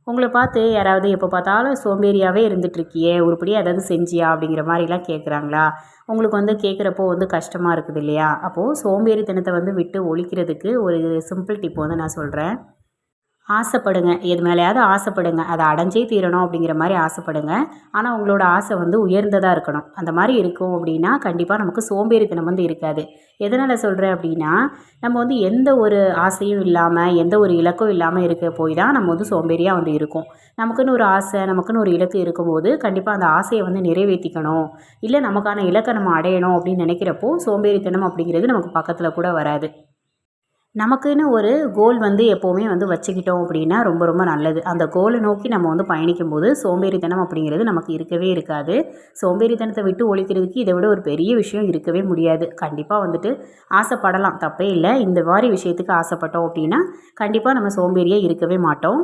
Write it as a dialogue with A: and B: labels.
A: உங்கள பார்த்து யாராவது எப்போ பார்த்தாலும் சோம்பேறியாவே இருந்துட்டுருக்கியே, உருப்படியா ஏதாவது செஞ்சியா? அப்படிங்கிற மாரிலாம் கேட்குறாங்களா? உங்களுக்கு வந்து கேட்குறப்போ வந்து கஷ்டமா இருக்குது இல்லையா? அப்போது சோம்பேறித்தனத்த வந்து விட்டு ஒழிக்கிறதுக்கு ஒரு சிம்பிள் டிப் வந்து நான் சொல்றேன். ஆசைப்படுங்க. எது மேலயாவது ஆசைப்படுங்க. அத அடைஞ்சே தீரணும் அப்படிங்கிற மாரி ஆசைப்படுங்க. ஆனா உங்களோட ஆசை வந்து உயர்ந்ததா இருக்கணும். அந்த மாரி இருக்கும் அப்படின்னா, கண்டிப்பா நமக்கு சோம்பேறித்தனம் வந்து இருக்காது. எதனால சொல்றேன் அப்படின்னா, நம்ம வந்து எந்த ஒரு ஆசையும் இல்லாம, எந்த ஒரு இலக்கும் இல்லாம இருக்க போய் தான் நம்ம வந்து சோம்பேறியா வந்து இருக்கோம். நமக்குன்னு ஒரு ஆசை, நமக்குன்னு ஒரு இலக்கு இருக்கும்போது, கண்டிப்பா அந்த ஆசைய வந்து நிறைவேத்திக்கணும். இல்ல நமக்கான இலக்க நம்ம அடையணும் அப்படின்னு நினைக்கிறப்போ, சோம்பேறித்தனம் அப்படிங்கிறது நமக்கு பக்கத்துல கூட வராது. நமக்குன்னு ஒரு கோல் வந்து எப்போவுமே வந்து வச்சுக்கிட்டோம் அப்படின்னா ரொம்ப ரொம்ப நல்லது. அந்த கோலை நோக்கி நம்ம வந்து பயணிக்கும்போது சோம்பேறித்தனம் அப்படிங்கிறது நமக்கு இருக்கவே இருக்காது. சோம்பேறித்தனத்தை விட்டு ஒழிக்கிறதுக்கு இதை விட ஒரு பெரிய விஷயம் இருக்கவே முடியாது. கண்டிப்பாக வந்துட்டு ஆசைப்படலாம், தப்பே இல்லை. இந்த மாதிரி விஷயத்துக்கு ஆசைப்பட்டோம் அப்படின்னா கண்டிப்பாக நம்ம சோம்பேறியே இருக்கவே மாட்டோம்.